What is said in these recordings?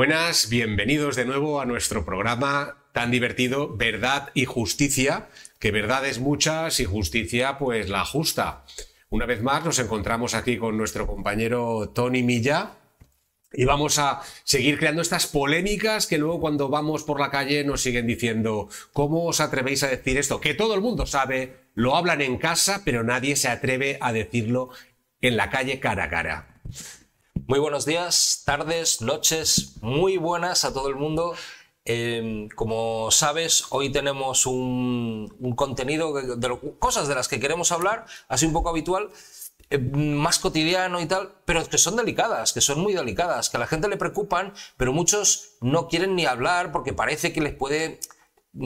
Buenas, bienvenidos de nuevo a nuestro programa tan divertido, Verdad y Justicia, que verdad es muchas y justicia pues la justa. Una vez más nos encontramos aquí con nuestro compañero Tony Milla y vamos a seguir creando estas polémicas que luego cuando vamos por la calle nos siguen diciendo ¿cómo os atrevéis a decir esto? Que todo el mundo sabe, lo hablan en casa, pero nadie se atreve a decirlo en la calle cara a cara. Muy buenos días, tardes, noches, muy buenas a todo el mundo. Como sabes, hoy tenemos un contenido, cosas de las que queremos hablar, así un poco habitual, más cotidiano y tal, pero que son delicadas, que son muy delicadas, que a la gente le preocupan, pero muchos no quieren ni hablar porque parece que les puede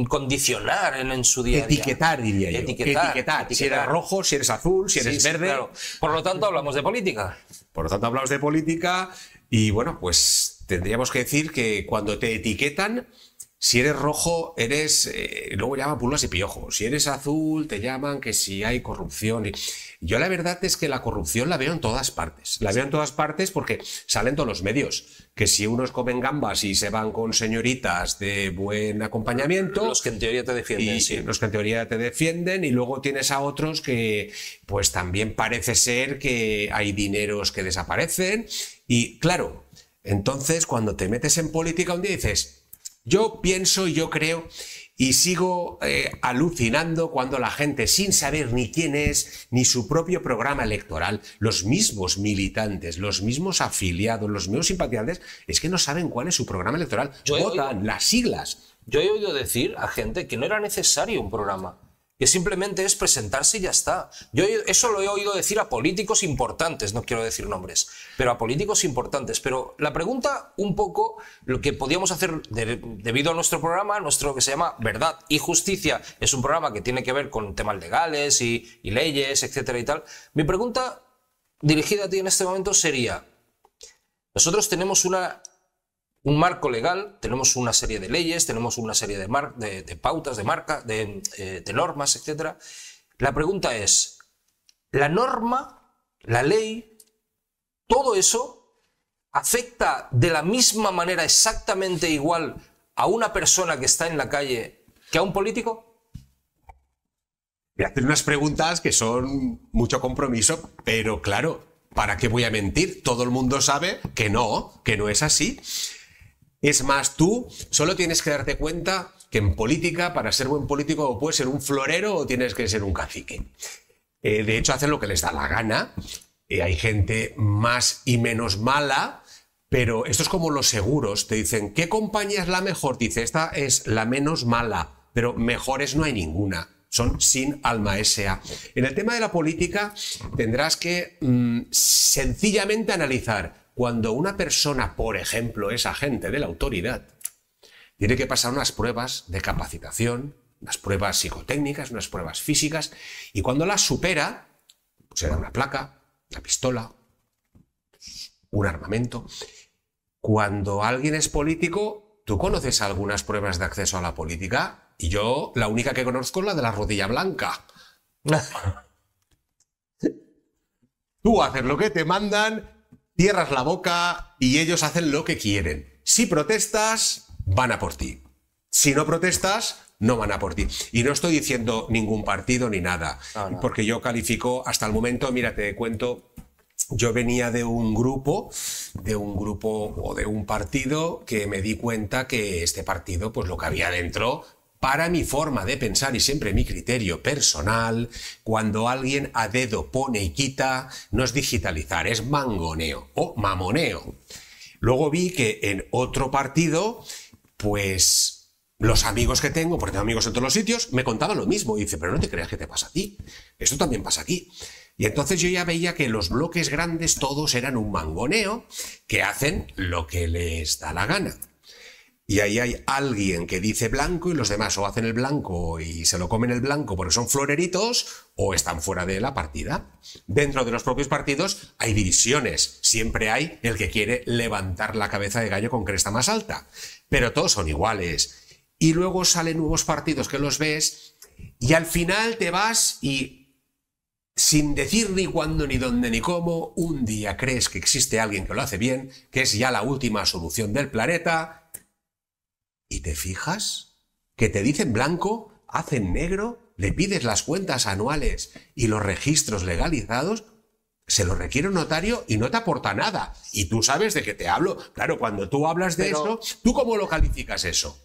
condicionar en su día a día. Etiquetar, diría yo. Etiquetar. Si eres rojo, si eres azul, si eres verde. Claro. Por lo tanto, hablamos de política. Por lo tanto, hablamos de política y, bueno, pues tendríamos que decir que cuando te etiquetan, si eres rojo, eres... luego llaman pulgas y piojos. Si eres azul, te llaman que si hay corrupción. Yo la verdad es que la corrupción la veo en todas partes. La veo en todas partes porque salen todos los medios. Que si unos comen gambas y se van con señoritas de buen acompañamiento... Los que en teoría te defienden, sí. Los que en teoría te defienden, y luego tienes a otros que pues también parece ser que hay dineros que desaparecen. Y claro, entonces cuando te metes en política un día dices, yo pienso y yo creo... Y sigo alucinando cuando la gente, sin saber ni quién es, ni su propio programa electoral, los mismos militantes, los mismos afiliados, los mismos simpatizantes, es que no saben cuál es su programa electoral. Votan las siglas. Yo he oído decir a gente que no era necesario un programa, que simplemente es presentarse y ya está. Eso lo he oído decir a políticos importantes, no quiero decir nombres, pero a políticos importantes. Pero la pregunta, un poco, lo que podíamos hacer debido a nuestro programa, nuestro que se llama Verdad y Justicia, es un programa que tiene que ver con temas legales y leyes, etcétera y tal. Mi pregunta dirigida a ti en este momento sería, nosotros tenemos un marco legal, tenemos una serie de leyes, tenemos una serie de pautas, de normas, etc. La pregunta es, ¿la norma, la ley, todo eso afecta de la misma manera exactamente igual a una persona que está en la calle que a un político? Me hacen unas preguntas que son mucho compromiso, pero claro, ¿para qué voy a mentir? Todo el mundo sabe que no es así. Es más, tú solo tienes que darte cuenta que en política, para ser buen político, o puedes ser un florero o tienes que ser un cacique. De hecho, hacen lo que les da la gana. Hay gente más y menos mala, pero esto es como los seguros. Te dicen, ¿qué compañía es la mejor? Te dice, esta es la menos mala, pero mejores no hay ninguna. Son sin alma S.A. En el tema de la política tendrás que sencillamente analizar. Cuando una persona, por ejemplo, es agente de la autoridad, tiene que pasar unas pruebas de capacitación, unas pruebas psicotécnicas, unas pruebas físicas, y cuando las supera, pues se da una placa, una pistola, un armamento. Cuando alguien es político, ¿tú conoces algunas pruebas de acceso a la política? Y yo, la única que conozco es la de la rodilla blanca. Tú haces lo que te mandan, cierras la boca y ellos hacen lo que quieren. Si protestas, van a por ti. Si no protestas, no van a por ti. Y no estoy diciendo ningún partido ni nada, porque yo califico hasta el momento, mira, te cuento, yo venía de un grupo o de un partido que me di cuenta que este partido, pues lo que había dentro, para mi forma de pensar y siempre mi criterio personal, cuando alguien a dedo pone y quita, no es digitalizar, es mangoneo o mamoneo. Luego vi que en otro partido, pues los amigos que tengo, porque tengo amigos en todos los sitios, me contaban lo mismo. Y dice, pero no te creas que te pasa a ti, esto también pasa aquí. Y entonces yo ya veía que los bloques grandes todos eran un mangoneo que hacen lo que les da la gana. Y ahí hay alguien que dice blanco y los demás o hacen el blanco y se lo comen el blanco porque son floreritos o están fuera de la partida. Dentro de los propios partidos hay divisiones. Siempre hay el que quiere levantar la cabeza de gallo con cresta más alta. Pero todos son iguales. Y luego salen nuevos partidos que los ves y al final te vas y sin decir ni cuándo, ni dónde, ni cómo, un día crees que existe alguien que lo hace bien, que es ya la última solución del planeta, y te fijas que te dicen blanco, hacen negro, le pides las cuentas anuales y los registros legalizados, se lo requiere un notario y no te aporta nada. Y tú sabes de qué te hablo. Claro, cuando tú hablas de eso, ¿tú cómo lo calificas eso?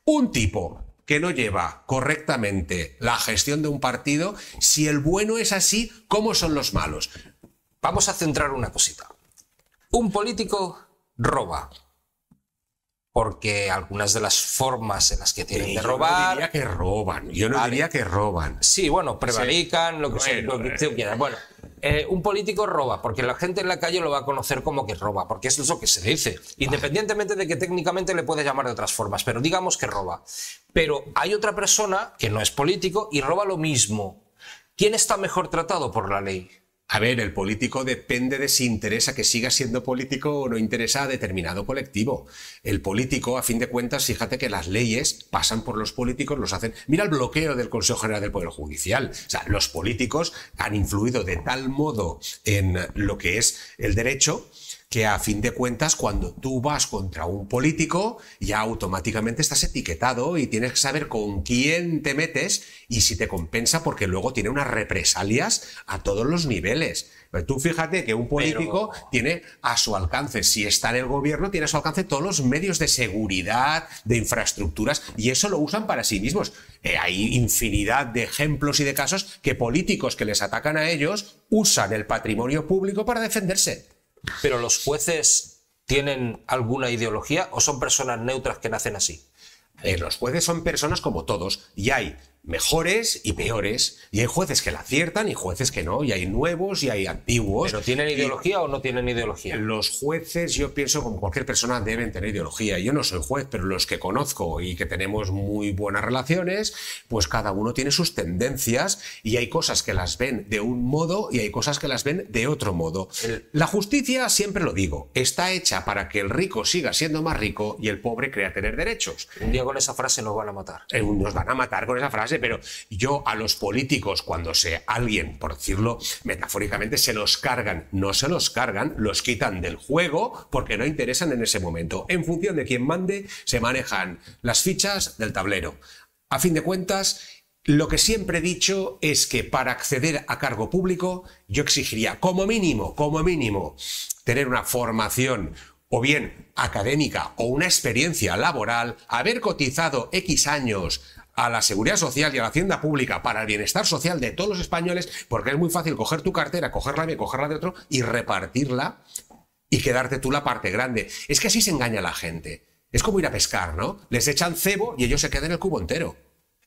Un tipo que no lleva correctamente la gestión de un partido, si el bueno es así, ¿cómo son los malos? Vamos a centrar una cosita. Un político roba. Porque algunas de las formas en las que tienen de robar... Yo no diría que roban. Yo no diría que roban. Sí, bueno, prevarican, lo que tú quieras. Bueno, un político roba, porque la gente en la calle lo va a conocer como que roba, porque eso es lo que se dice. Independientemente de que técnicamente le puede llamar de otras formas, pero digamos que roba. Pero hay otra persona que no es político y roba lo mismo. ¿Quién está mejor tratado por la ley? A ver, el político depende de si interesa que siga siendo político o no interesa a determinado colectivo. El político, a fin de cuentas, fíjate que las leyes pasan por los políticos, los hacen... Mira el bloqueo del Consejo General del Poder Judicial. O sea, los políticos han influido de tal modo en lo que es el derecho que a fin de cuentas cuando tú vas contra un político ya automáticamente estás etiquetado y tienes que saber con quién te metes y si te compensa porque luego tiene unas represalias a todos los niveles. Tú fíjate que un político tiene a su alcance, si está en el gobierno, tiene a su alcance todos los medios de seguridad, de infraestructuras y eso lo usan para sí mismos. Hay infinidad de ejemplos y de casos que políticos que les atacan a ellos usan el patrimonio público para defenderse. ¿Pero los jueces tienen alguna ideología o son personas neutras que nacen así? Los jueces son personas como todos y hay mejores y peores y hay jueces que la aciertan y jueces que no y hay nuevos y hay antiguos. ¿Pero tienen ideología o no tienen ideología? Los jueces, yo pienso, como cualquier persona, deben tener ideología. Yo no soy juez, pero los que conozco y que tenemos muy buenas relaciones, pues cada uno tiene sus tendencias y hay cosas que las ven de un modo y hay cosas que las ven de otro modo. La justicia, siempre lo digo, está hecha para que el rico siga siendo más rico y el pobre crea tener derechos. Un día con esa frase nos van a matar. Nos van a matar con esa frase, pero yo a los políticos, cuando alguien, por decirlo metafóricamente, se los cargan, no se los cargan, los quitan del juego porque no interesan en ese momento. En función de quién mande, se manejan las fichas del tablero. A fin de cuentas, lo que siempre he dicho es que para acceder a cargo público, yo exigiría como mínimo, tener una formación o bien académica o una experiencia laboral, haber cotizado X años a la Seguridad Social y a la Hacienda Pública para el bienestar social de todos los españoles, porque es muy fácil coger tu cartera, cogerla de otro y repartirla y quedarte tú la parte grande. Es que así se engaña a la gente. Es como ir a pescar, ¿no? Les echan cebo y ellos se quedan el cubo entero.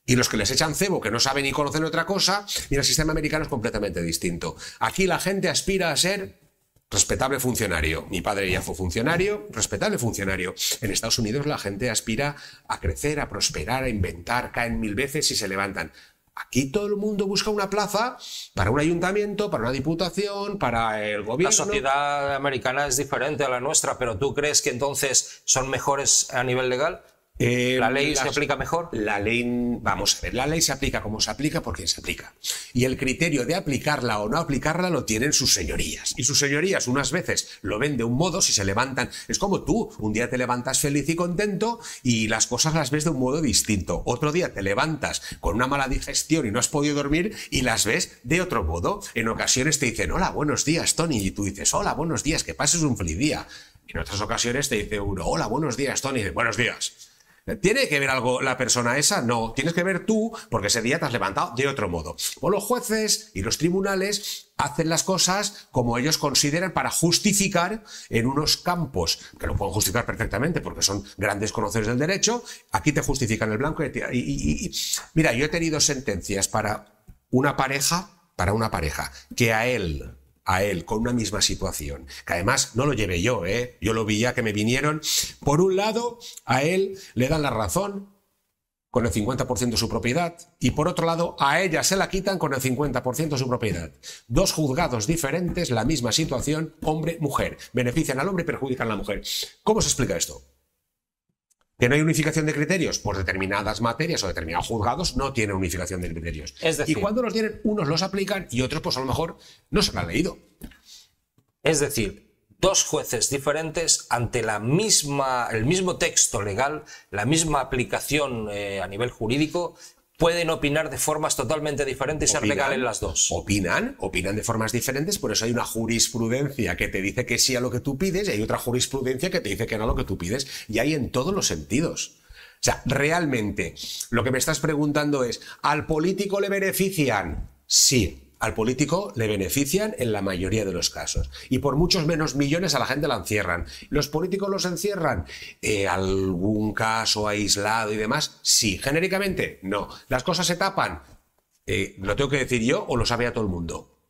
Y los que les echan cebo, que no saben ni conocen otra cosa, mira, el sistema americano es completamente distinto. Aquí la gente aspira a ser respetable funcionario. Mi padre ya fue funcionario, respetable funcionario. En Estados Unidos la gente aspira a crecer, a prosperar, a inventar, caen 1000 veces y se levantan. Aquí todo el mundo busca una plaza para un ayuntamiento, para una diputación, para el gobierno. La sociedad americana es diferente a la nuestra, pero ¿tú crees que entonces son mejores a nivel legal? ¿La ley se aplica mejor? La ley, vamos a ver, la ley se aplica como se aplica porque se aplica. Y el criterio de aplicarla o no aplicarla lo tienen sus señorías. Y sus señorías unas veces lo ven de un modo, si se levantan, es como tú, un día te levantas feliz y contento y las cosas las ves de un modo distinto. Otro día te levantas con una mala digestión y no has podido dormir y las ves de otro modo. En ocasiones te dicen, hola, buenos días, Tony, y tú dices, hola, buenos días, que pases un feliz día. En otras ocasiones te dice uno, hola, buenos días, Tony, y dice, buenos días. ¿Tiene que ver algo la persona esa? No. Tienes que ver tú, porque ese día te has levantado de otro modo. O los jueces y los tribunales hacen las cosas como ellos consideran para justificar en unos campos, que lo pueden justificar perfectamente porque son grandes conocedores del derecho. Aquí te justifican el blanco mira, yo he tenido sentencias para una pareja que a él, con una misma situación, que además no lo llevé yo, yo lo vi ya que me vinieron. Por un lado, a él le dan la razón con el 50% de su propiedad y por otro lado, a ella se la quitan con el 50% de su propiedad. Dos juzgados diferentes, la misma situación, hombre-mujer. Benefician al hombre y perjudican a la mujer. ¿Cómo se explica esto? ¿Que no hay unificación de criterios? Pues determinadas materias o determinados juzgados no tienen unificación de criterios. Es decir, y cuando los tienen, unos los aplican y otros, pues a lo mejor no se lo han leído. Es decir, dos jueces diferentes ante el mismo texto legal, la misma aplicación a nivel jurídico, pueden opinar de formas totalmente diferentes y ser legales las dos. Opinan de formas diferentes, por eso hay una jurisprudencia que te dice que sí a lo que tú pides y hay otra jurisprudencia que te dice que no a lo que tú pides. Y hay en todos los sentidos. O sea, realmente, lo que me estás preguntando es, ¿al político le benefician? Sí. Al político le benefician en la mayoría de los casos. Y por muchos menos millones a la gente la encierran. ¿Los políticos los encierran? ¿Algún caso aislado y demás? Sí. ¿Genéricamente? No. ¿Las cosas se tapan? ¿Lo tengo que decir yo o lo sabe a todo el mundo?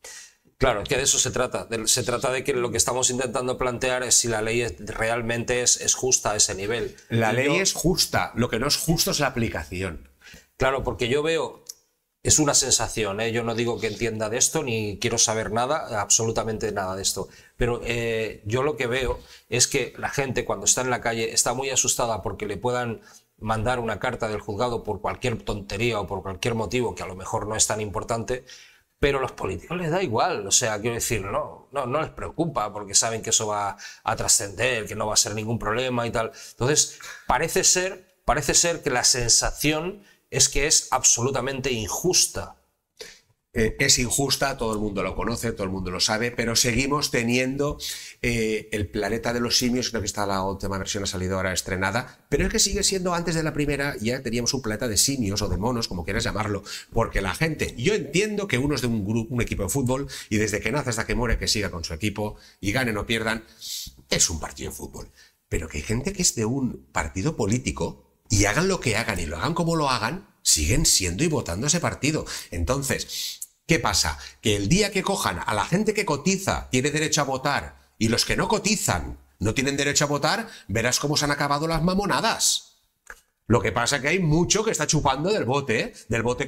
Claro, que de eso se trata. Se trata de que lo que estamos intentando plantear es si la ley realmente es justa a ese nivel. La ley es justa. Lo que no es justo es la aplicación. Claro, porque yo veo... Es una sensación, ¿eh? Yo no digo que entienda de esto ni quiero saber nada, absolutamente nada de esto. Pero yo lo que veo es que la gente cuando está en la calle está muy asustada porque le puedan mandar una carta del juzgado por cualquier tontería o por cualquier motivo que a lo mejor no es tan importante, pero a los políticos les da igual. O sea, quiero decir, no les preocupa porque saben que eso va a trascender, que no va a ser ningún problema y tal. Entonces, parece ser que la sensación es que es absolutamente injusta. Es injusta, todo el mundo lo conoce, todo el mundo lo sabe, pero seguimos teniendo el planeta de los simios, creo que está la última versión, ha salido ahora estrenada, pero es que sigue siendo, antes de la primera, ya teníamos un planeta de simios o de monos, como quieras llamarlo, porque la gente, yo entiendo que uno es de un equipo de fútbol y desde que nace hasta que muere que siga con su equipo y ganen o pierdan, es un partido de fútbol, pero que hay gente que es de un partido político y hagan lo que hagan y lo hagan como lo hagan, siguen siendo y votando ese partido. Entonces, ¿qué pasa? Que el día que cojan a la gente que cotiza tiene derecho a votar y los que no cotizan no tienen derecho a votar, verás cómo se han acabado las mamonadas. Lo que pasa es que hay mucho que está chupando del bote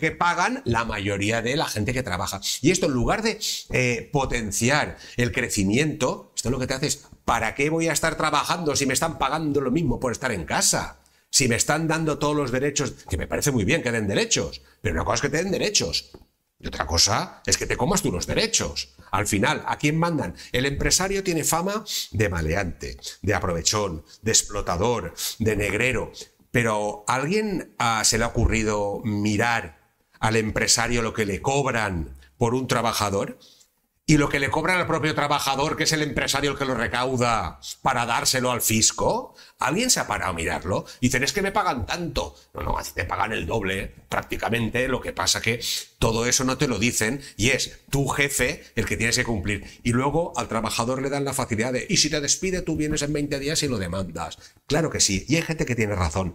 que pagan la mayoría de la gente que trabaja. Y esto, en lugar de potenciar el crecimiento, esto lo que te hace es, ¿para qué voy a estar trabajando si me están pagando lo mismo por estar en casa? Si me están dando todos los derechos, que me parece muy bien que den derechos, pero una cosa es que te den derechos y otra cosa es que te comas tú los derechos. Al final, ¿a quién mandan? El empresario tiene fama de maleante, de aprovechón, de explotador, de negrero, pero ¿a alguien se le ha ocurrido mirar al empresario lo que le cobran por un trabajador? Y lo que le cobran al propio trabajador, que es el empresario el que lo recauda para dárselo al fisco. ¿Alguien se ha parado a mirarlo? Dicen, es que me pagan tanto. No, así te pagan el doble, prácticamente. Lo que pasa que todo eso no te lo dicen y es tu jefe el que tienes que cumplir. Y luego al trabajador le dan la facilidad de, y si te despide, tú vienes en 20 días y lo demandas. Claro que sí. Y hay gente que tiene razón.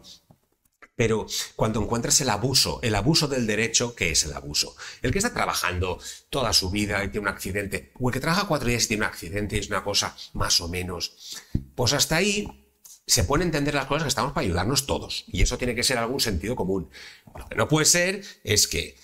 Pero cuando encuentras el abuso del derecho, ¿qué es el abuso? El que está trabajando toda su vida y tiene un accidente, o el que trabaja 4 días y tiene un accidente y es una cosa más o menos, pues hasta ahí se pueden entender las cosas que estamos para ayudarnos todos. Y eso tiene que ser algún sentido común. Lo que no puede ser es que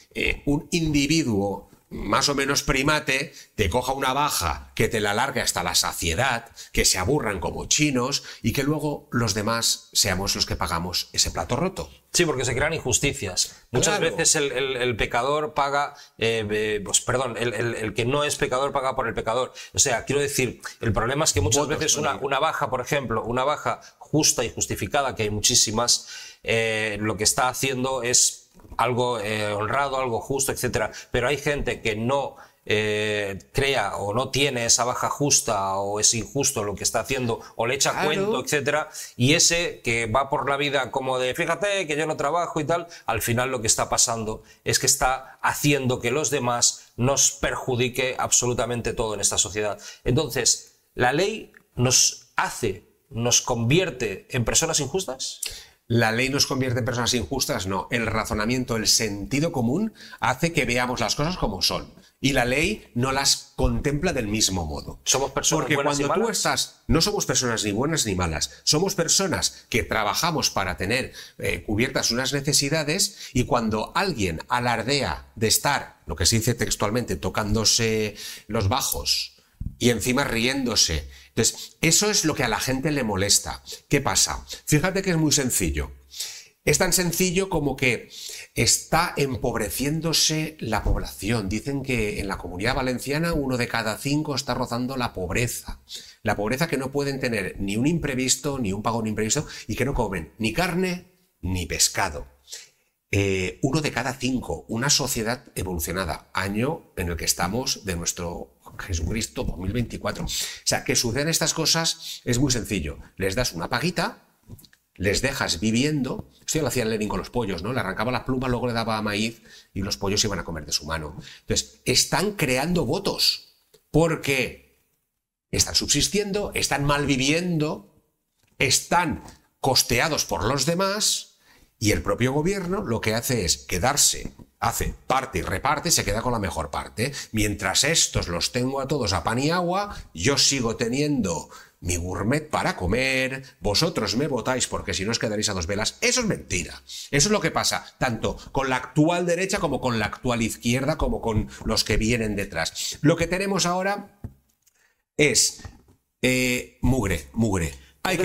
un individuo más o menos primate, te coja una baja que te la alargue hasta la saciedad, que se aburran como chinos y que luego los demás seamos los que pagamos ese plato roto. Sí, porque se crean injusticias. Muchas veces el pecador paga, el que no es pecador paga por el pecador. O sea, quiero decir, el problema es que muchas veces una baja, por ejemplo, una baja justa y justificada, que hay muchísimas, lo que está haciendo es algo honrado, algo justo, etcétera. Pero hay gente que no crea o no tiene esa baja justa o es injusto lo que está haciendo o le echa cuento, etcétera. Y ese que va por la vida como de fíjate que yo no trabajo y tal, al final lo que está pasando es que está haciendo que los demás nos perjudique absolutamente todo en esta sociedad. Entonces, ¿la ley nos convierte en personas injustas? ¿La ley nos convierte en personas injustas? No. El razonamiento, el sentido común hace que veamos las cosas como son. Y la ley no las contempla del mismo modo. ¿Somos personas buenas y malas? Porque cuando tú estás, no somos personas ni buenas ni malas. Somos personas que trabajamos para tener cubiertas unas necesidades y cuando alguien alardea de estar, lo que se dice textualmente, tocándose los bajos, y encima riéndose. Entonces, eso es lo que a la gente le molesta. ¿Qué pasa? Fíjate que es muy sencillo. Es tan sencillo como que está empobreciéndose la población. Dicen que en la Comunidad Valenciana 1 de cada 5 está rozando la pobreza. La pobreza que no pueden tener ni un imprevisto, ni un pago de imprevisto, y que no comen ni carne ni pescado. 1 de cada 5, una sociedad evolucionada, año en el que estamos de nuestro Jesucristo 2024. O sea, que sucedan estas cosas es muy sencillo. Les das una paguita, les dejas viviendo. Esto ya lo hacía Lenin con los pollos, ¿no? Le arrancaba la pluma, luego le daba maíz y los pollos iban a comer de su mano. Entonces, están creando votos porque están subsistiendo, están malviviendo, están costeados por los demás. Y el propio gobierno lo que hace es quedarse, hace parte y reparte, se queda con la mejor parte. Mientras estos los tengo a todos a pan y agua, yo sigo teniendo mi gourmet para comer, vosotros me votáis porque si no os quedaréis a dos velas. Eso es mentira. Eso es lo que pasa, tanto con la actual derecha como con la actual izquierda, como con los que vienen detrás. Lo que tenemos ahora es mugre. Hay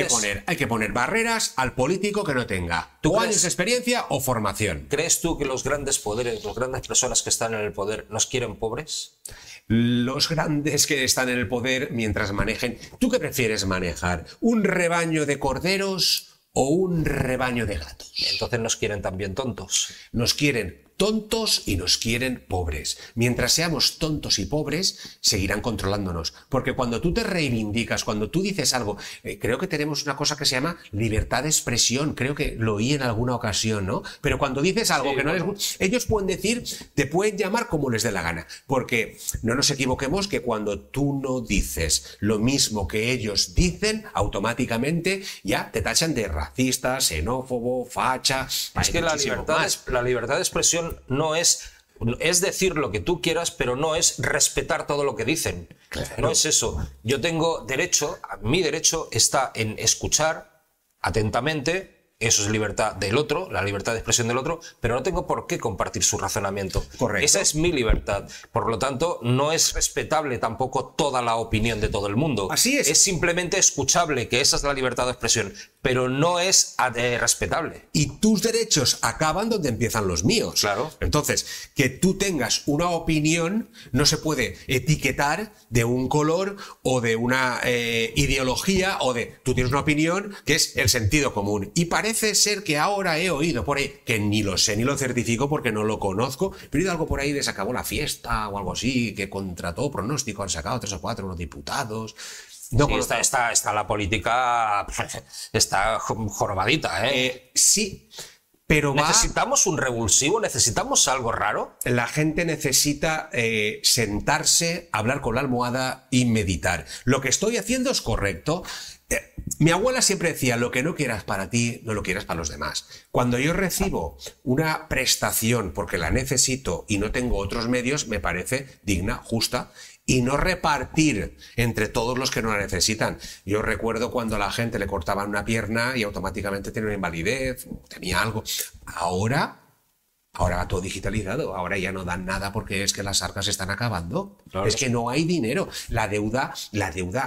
que poner barreras al político que no tenga o años de experiencia o formación. ¿Crees tú que los grandes poderes, las grandes personas que están en el poder, nos quieren pobres? Los grandes que están en el poder mientras manejen... ¿Tú qué prefieres manejar? ¿Un rebaño de corderos o un rebaño de gatos? Entonces nos quieren también tontos. Nos quieren tontos y nos quieren pobres. Mientras seamos tontos y pobres, seguirán controlándonos. Porque cuando tú te reivindicas, cuando tú dices algo, creo que tenemos una cosa que se llama libertad de expresión, creo que lo oí en alguna ocasión, ¿no? Pero cuando dices algo que no les gusta, ellos pueden decir, te pueden llamar como les dé la gana. Porque no nos equivoquemos que cuando tú no dices lo mismo que ellos dicen, automáticamente ya te tachan de racista, xenófobo, facha... Es que la libertad de expresión no es decir lo que tú quieras, pero no es respetar todo lo que dicen. Claro. No es eso. Yo tengo derecho, mi derecho está en escuchar atentamente. Eso es libertad del otro, la libertad de expresión del otro, pero no tengo por qué compartir su razonamiento. Correcto. Esa es mi libertad. Por lo tanto, no es respetable tampoco toda la opinión de todo el mundo. Así es. Es simplemente escuchable, que esa es la libertad de expresión, pero no es respetable. Y tus derechos acaban donde empiezan los míos. Claro. Entonces, que tú tengas una opinión no se puede etiquetar de un color o de una ideología o de... Tú tienes una opinión que es el sentido común. Y parece ser que ahora he oído por ahí, que ni lo sé ni lo certifico porque no lo conozco, pero he oído algo por ahí de se acabó la fiesta o algo así, que contra todo pronóstico han sacado 3 o 4 unos diputados... No, sí, está la política, está jorobadita, ¿eh? Sí, pero ¿Necesitamos un revulsivo? ¿Necesitamos algo raro? La gente necesita sentarse, hablar con la almohada y meditar. Lo que estoy haciendo es correcto. Mi abuela siempre decía, lo que no quieras para ti, no lo quieras para los demás. Cuando yo recibo una prestación porque la necesito y no tengo otros medios, me parece digna, justa, y no repartir entre todos los que no la necesitan. Yo recuerdo cuando a la gente le cortaban una pierna y automáticamente tenía una invalidez, tenía algo. Ahora va todo digitalizado, ahora ya no dan nada porque es que las arcas se están acabando. Claro. Es que no hay dinero. La deuda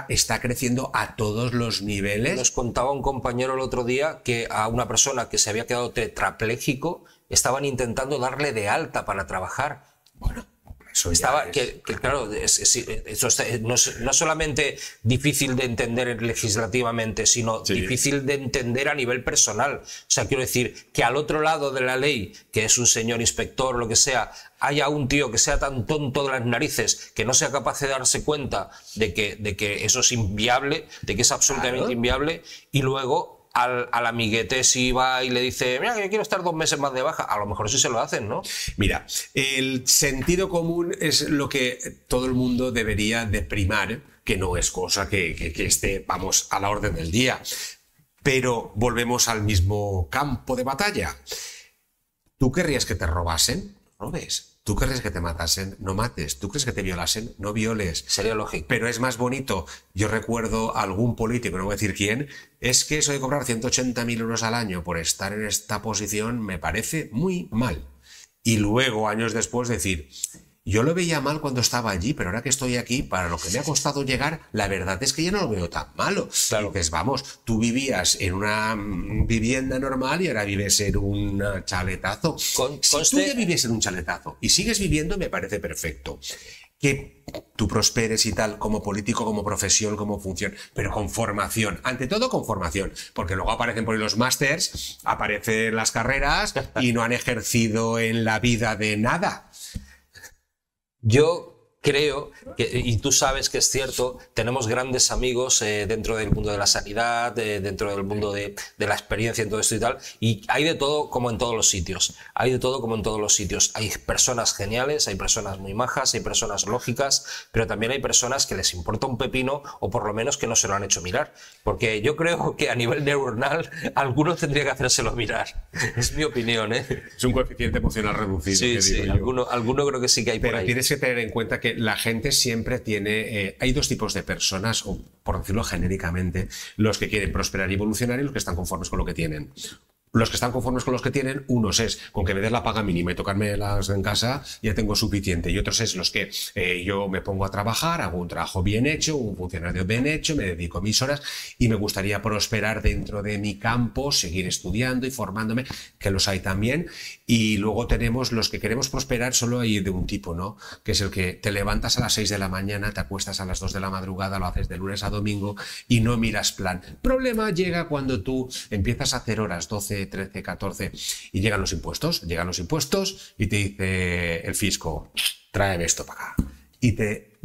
está creciendo a todos los niveles. Nos contaba un compañero el otro día que a una persona que se había quedado tetrapléjico estaban intentando darle de alta para trabajar. Bueno, eso estaba claro, eso no es solamente difícil de entender legislativamente, sino difícil de entender a nivel personal. O sea, quiero decir que al otro lado de la ley, que es un señor inspector o lo que sea, haya un tío que sea tan tonto de las narices que no sea capaz de darse cuenta de que eso es inviable, de que es absolutamente inviable, y luego al amiguete si va y le dice, mira, que yo quiero estar 2 meses más de baja, a lo mejor sí se lo hacen, ¿no? Mira, el sentido común es lo que todo el mundo debería de primar, que no es cosa que esté, vamos, a la orden del día. Pero volvemos al mismo campo de batalla. ¿Tú querrías que te robasen? Robes. ¿Tú crees que te matasen? No mates. ¿Tú crees que te violasen? No violes. Sería lógico. Pero es más bonito. Yo recuerdo a algún político, no voy a decir quién, es que eso de cobrar 180.000 euros al año por estar en esta posición me parece muy mal. Y luego, años después, decir, Yo lo veía mal cuando estaba allí, pero ahora que estoy aquí, para lo que me ha costado llegar, la verdad es que ya no lo veo tan malo. Claro. Dices, vamos, tú vivías en una vivienda normal y ahora vives en un chaletazo. Si tú ya vives en un chaletazo y sigues viviendo, me parece perfecto. Que tú prosperes y tal, como político, como profesión, como función, pero con formación. Ante todo, con formación. Porque luego aparecen por ahí los másters, aparecen las carreras y no han ejercido en la vida de nada. Yo creo que, y tú sabes que es cierto, tenemos grandes amigos dentro del mundo de la sanidad, dentro del mundo de la experiencia en todo esto y tal, y hay de todo como en todos los sitios. Hay de todo como en todos los sitios. Hay personas geniales, hay personas muy majas, hay personas lógicas, pero también hay personas que les importa un pepino o por lo menos que no se lo han hecho mirar. Porque yo creo que a nivel neuronal alguno tendría que hacérselo mirar. Es mi opinión, ¿eh? Es un coeficiente emocional reducido. Sí, sí, alguno creo que sí que hay por ahí. Pero tienes que tener en cuenta que la gente siempre tiene... hay dos tipos de personas, o por decirlo genéricamente, los que quieren prosperar y evolucionar y los que están conformes con lo que tienen. Los que están conformes con los que tienen, unos es con que me des la paga mínima y tocarme las en casa, ya tengo suficiente. Y otros es los que yo me pongo a trabajar, hago un trabajo bien hecho, un funcionario bien hecho, me dedico mis horas y me gustaría prosperar dentro de mi campo, seguir estudiando y formándome, que los hay también. Y luego tenemos los que queremos prosperar, solo hay de un tipo, ¿no? Que es el que te levantas a las 6 de la mañana, te acuestas a las 2 de la madrugada, lo haces de lunes a domingo y no miras plan. Problema llega cuando tú empiezas a hacer horas, 12, 13, 14 y llegan los impuestos y te dice el fisco, tráeme esto para acá. Y te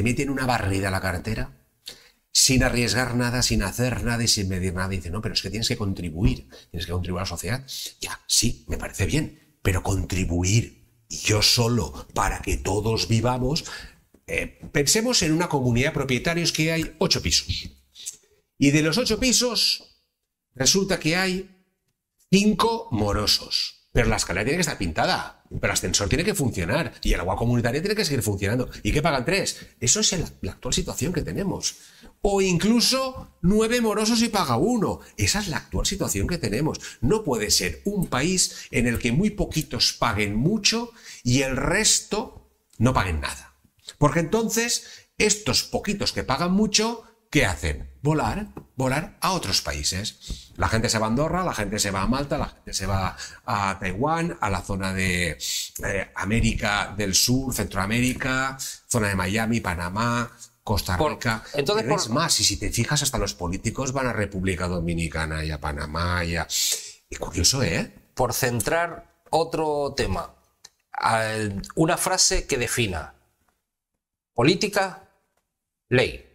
meten una barrida a la cartera sin arriesgar nada, sin hacer nada y sin medir nada. Y dice, no, pero es que tienes que contribuir a la sociedad. Ya, sí, me parece bien, pero contribuir yo solo para que todos vivamos. Pensemos en una comunidad de propietarios que hay 8 pisos. Y de los 8 pisos resulta que hay 5 morosos. Pero la escalera tiene que estar pintada, pero el ascensor tiene que funcionar y el agua comunitaria tiene que seguir funcionando. ¿Y qué pagan 3? Eso es la actual situación que tenemos. O incluso 9 morosos y paga 1. Esa es la actual situación que tenemos. No puede ser un país en el que muy poquitos paguen mucho y el resto no paguen nada. Porque entonces estos poquitos que pagan mucho, ¿qué hacen? Volar a otros países. La gente se va a Andorra, la gente se va a Malta, la gente se va a Taiwán, a la zona de América del Sur, Centroamérica, zona de Miami, Panamá, Costa Rica. Es más, y si te fijas, hasta los políticos van a República Dominicana y a Panamá y a... Y curioso, ¿eh? Por centrar otro tema, una frase que defina política, ley.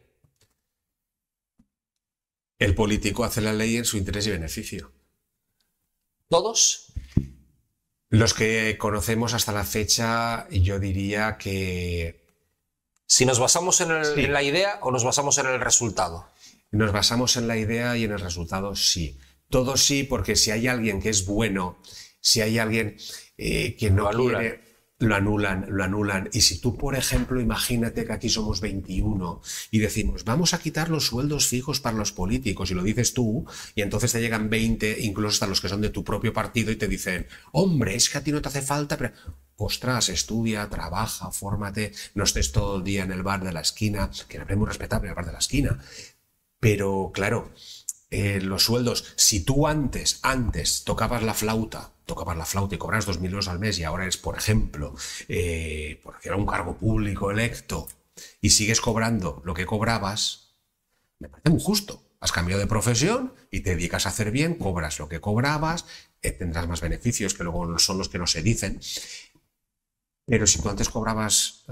El político hace la ley en su interés y beneficio. ¿Todos? Los que conocemos hasta la fecha, yo diría que... Si nos basamos en la idea o nos basamos en el resultado. Nos basamos en la idea y en el resultado, sí. Todos sí, porque si hay alguien que es bueno, si hay alguien que no quiere... Lo anulan. Y si tú, por ejemplo, imagínate que aquí somos 21 y decimos, vamos a quitar los sueldos fijos para los políticos, y lo dices tú, y entonces te llegan 20, incluso hasta los que son de tu propio partido, y te dicen, hombre, es que a ti no te hace falta, pero... Ostras, estudia, trabaja, fórmate, no estés todo el día en el bar de la esquina, que es muy respetable el bar de la esquina. Pero, claro, los sueldos, si tú antes tocabas la flauta y cobras 2.000 euros al mes y ahora eres, por ejemplo, por hacer un cargo público electo y sigues cobrando lo que cobrabas, me parece muy justo. Has cambiado de profesión y te dedicas a hacer bien, cobras lo que cobrabas, tendrás más beneficios que luego son los que no se dicen. Pero si tú antes cobrabas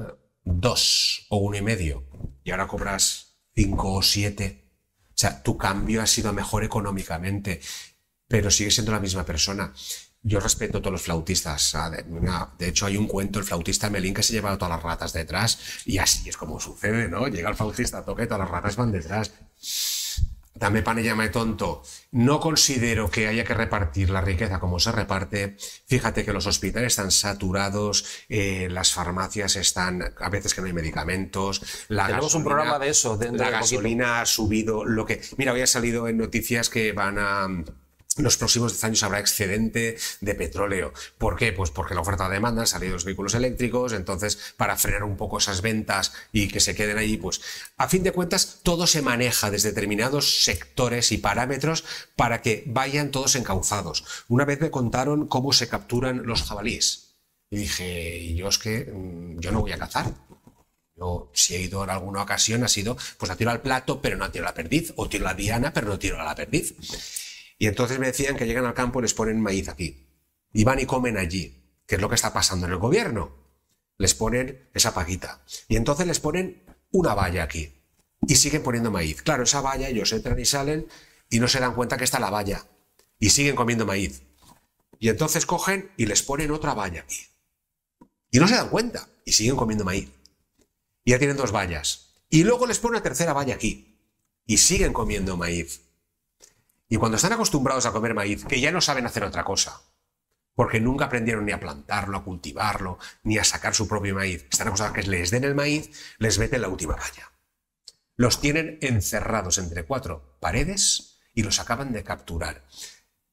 2 o 1,5 y ahora cobras 5 o 7, o sea, tu cambio ha sido mejor económicamente, pero sigues siendo la misma persona. Yo respeto a todos los flautistas. De hecho, hay un cuento, el flautista Melín, que se lleva a todas las ratas detrás, y así es como sucede, ¿no? Llega el flautista, toca y todas las ratas van detrás. Dame pan y llame tonto. No considero que haya que repartir la riqueza como se reparte. Fíjate que los hospitales están saturados, las farmacias están, a veces que no hay medicamentos. Tenemos un programa de eso. La gasolina ha subido lo que... Mira, hoy ha salido en noticias que van a los próximos 10 años habrá excedente de petróleo. ¿Por qué? Pues porque la oferta-demanda han salido los vehículos eléctricos, entonces para frenar un poco esas ventas y que se queden ahí, pues a fin de cuentas todo se maneja desde determinados sectores y parámetros para que vayan todos encauzados. Una vez me contaron cómo se capturan los jabalíes y dije, yo es que yo no voy a cazar. Yo, si he ido en alguna ocasión, ha sido pues a tiro al plato, pero no a tiro a la perdiz, o tiro a la diana, pero no tiro a la perdiz. Y entonces me decían que llegan al campo y les ponen maíz aquí. Y van y comen allí, que es lo que está pasando en el gobierno. Les ponen esa paguita. Y entonces les ponen una valla aquí. Y siguen poniendo maíz. Claro, esa valla ellos entran y salen y no se dan cuenta que está la valla. Y siguen comiendo maíz. Y entonces cogen y les ponen otra valla aquí. Y no se dan cuenta. Y siguen comiendo maíz. Y ya tienen 2 vallas. Y luego les ponen una tercera valla aquí. Y siguen comiendo maíz. Y cuando están acostumbrados a comer maíz, que ya no saben hacer otra cosa, porque nunca aprendieron ni a plantarlo, a cultivarlo, ni a sacar su propio maíz, están acostumbrados a que les den el maíz, les meten la última valla. Los tienen encerrados entre 4 paredes y los acaban de capturar.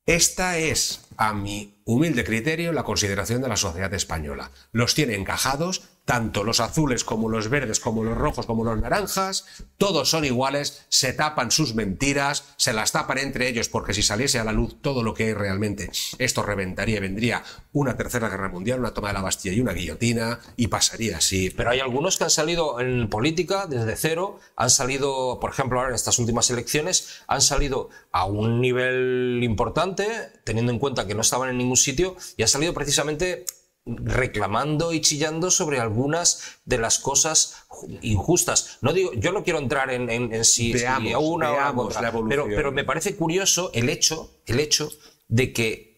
Esta es, a mi humilde criterio, la consideración de la sociedad española. Los tiene encajados, tanto los azules como los verdes, como los rojos, como los naranjas, todos son iguales, se tapan sus mentiras, se las tapan entre ellos, porque si saliese a la luz todo lo que hay realmente, esto reventaría y vendría una tercera guerra mundial, una toma de la Bastilla y una guillotina, y pasaría así. Pero hay algunos que han salido en política desde cero, han salido, por ejemplo, ahora en estas últimas elecciones, han salido a un nivel importante, teniendo en cuenta que no estaban en ningún sitio, y han salido precisamente reclamando y chillando sobre algunas de las cosas injustas. No digo, yo no quiero entrar en si una o otra, pero me parece curioso el hecho de que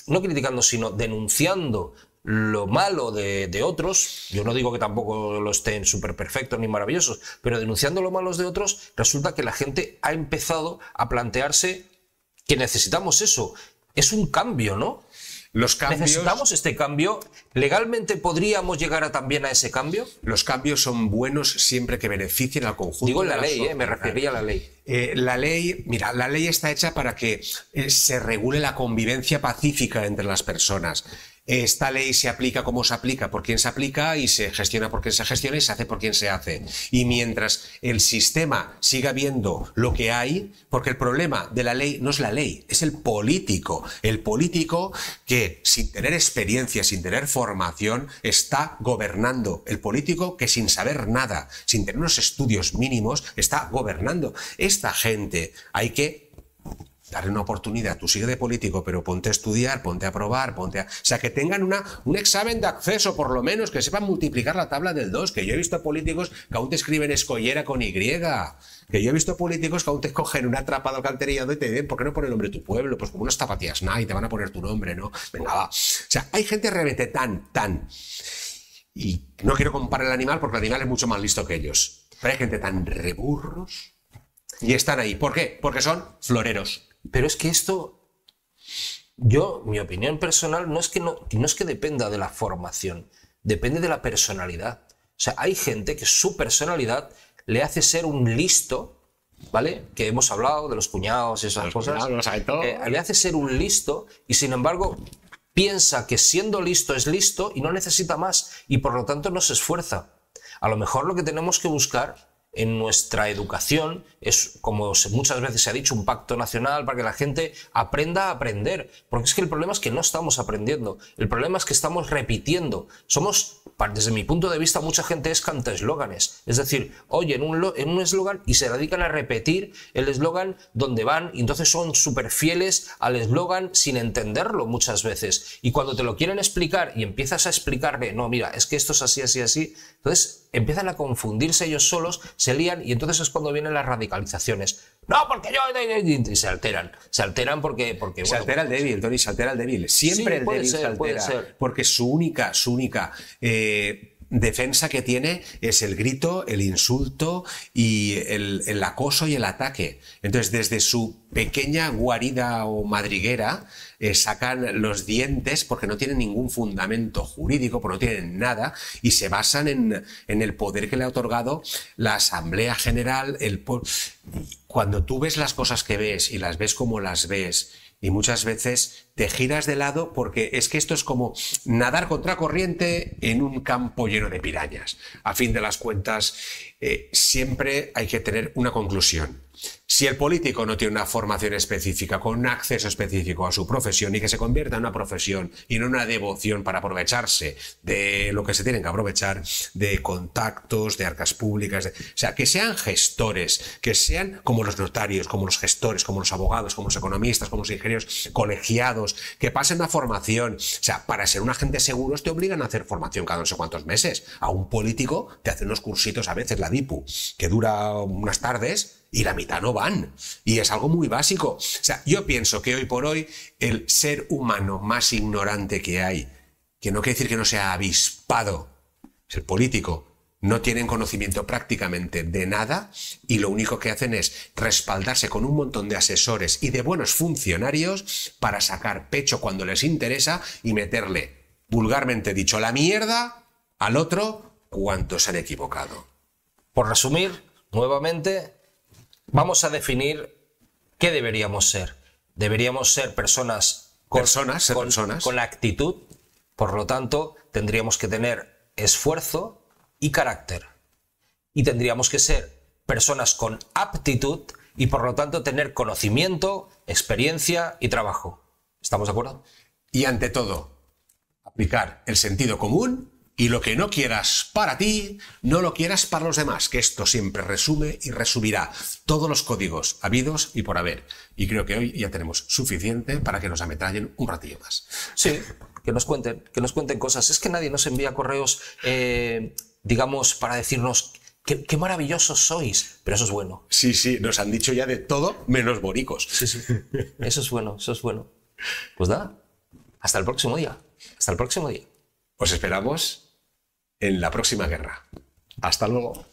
no criticando, sino denunciando lo malo de otros, yo no digo que tampoco lo estén súper perfectos ni maravillosos, pero denunciando lo malo de otros, resulta que la gente ha empezado a plantearse que necesitamos eso. Es un cambio, ¿no? Los cambios, ¿necesitamos este cambio? ¿Legalmente podríamos llegar también a ese cambio? Los cambios son buenos siempre que beneficien al conjunto. Digo en de la ley, sociedad. Me refería a la ley. La ley está hecha para que se regule la convivencia pacífica entre las personas. Esta ley se aplica como se aplica, por quien se aplica, y se gestiona por quien se gestiona y se hace por quien se hace. Y mientras el sistema siga viendo lo que hay, porque el problema de la ley no es la ley, es el político. El político que sin tener experiencia, sin tener formación, está gobernando. El político que sin saber nada, sin tener unos estudios mínimos, está gobernando. Esta gente hay que darle una oportunidad. Tú sigue de político, pero ponte a estudiar, ponte a probar, o sea, que tengan un examen de acceso, por lo menos, que sepan multiplicar la tabla del 2, que yo he visto políticos que aún te escriben escollera con Y, que yo he visto políticos que aún te cogen una trapa de alcantarillado y te dicen, ¿por qué no pone el nombre de tu pueblo? Pues como unas zapatillas y te van a poner tu nombre, ¿no? Venga, va. O sea, hay gente realmente tan... Y no quiero comparar el animal, porque el animal es mucho más listo que ellos. Pero hay gente tan reburros y están ahí. ¿Por qué? Porque son floreros. Pero es que esto, mi opinión personal, no es que dependa de la formación, depende de la personalidad. O sea, hay gente que su personalidad le hace ser un listo, ¿vale? Que hemos hablado de los cuñados y esas cosas. Le hace ser un listo y, sin embargo, piensa que siendo listo es listo y no necesita más y, por lo tanto, no se esfuerza. A lo mejor lo que tenemos que buscar en nuestra educación es, como muchas veces se ha dicho, un pacto nacional para que la gente aprenda a aprender. Porque es que el problema es que no estamos aprendiendo. El problema es que estamos repitiendo. Desde mi punto de vista, mucha gente es cantaeslóganes. Es decir, oyen un eslogan y se dedican a repetir el eslogan donde van, y entonces son súper fieles al eslogan sin entenderlo muchas veces. Y cuando te lo quieren explicar y empiezas a explicarle, no, mira, es que esto es así, así, así, entonces empiezan a confundirse ellos solos, se lían, y entonces es cuando vienen las radicalizaciones. No, porque yo... Y se alteran porque se altera el débil, Tony, se altera el débil. Siempre el débil se altera, porque su única defensa que tiene es el grito, el insulto y el acoso y el ataque. Entonces, desde su pequeña guarida o madriguera, sacan los dientes porque no tienen ningún fundamento jurídico, porque no tienen nada, y se basan en el poder que le ha otorgado la Asamblea General. Cuando tú ves las cosas que ves y las ves como las ves, y muchas veces te giras de lado porque es que esto es como nadar contra corriente en un campo lleno de pirañas. A fin de las cuentas, siempre hay que tener una conclusión. Si el político no tiene una formación específica, con un acceso específico a su profesión y que se convierta en una profesión y no en una devoción para aprovecharse de lo que se tienen que aprovechar, de contactos, de arcas públicas, o sea, que sean gestores, que sean como los notarios, como los gestores, como los abogados, como los economistas, como los ingenieros colegiados, que pasen una formación. O sea, para ser un agente seguro te obligan a hacer formación cada no sé cuántos meses. A un político te hacen unos cursitos a veces, la DIPU, que dura unas tardes y la mitad no van. Y es algo muy básico. O sea, yo pienso que hoy por hoy el ser humano más ignorante que hay, que no quiere decir que no sea avispado, es el político, no tienen conocimiento prácticamente de nada y lo único que hacen es respaldarse con un montón de asesores y de buenos funcionarios para sacar pecho cuando les interesa y meterle, vulgarmente dicho, la mierda al otro cuanto se han equivocado. Por resumir, nuevamente, vamos a definir qué deberíamos ser. Deberíamos ser personas con la actitud, por lo tanto, tendríamos que tener esfuerzo y carácter. Y tendríamos que ser personas con aptitud y, por lo tanto, tener conocimiento, experiencia y trabajo. ¿Estamos de acuerdo? Y ante todo, aplicar el sentido común. Y lo que no quieras para ti, no lo quieras para los demás, que esto siempre resume y resumirá todos los códigos habidos y por haber. Y creo que hoy ya tenemos suficiente para que nos ametrallen un ratillo más. Sí, que nos cuenten cosas. Es que nadie nos envía correos, digamos, para decirnos qué maravillosos sois, pero eso es bueno. Sí, nos han dicho ya de todo menos boricos. Sí, eso es bueno, eso es bueno. Pues nada, hasta el próximo día. Hasta el próximo día. Os esperamos en la próxima guerra. Hasta luego.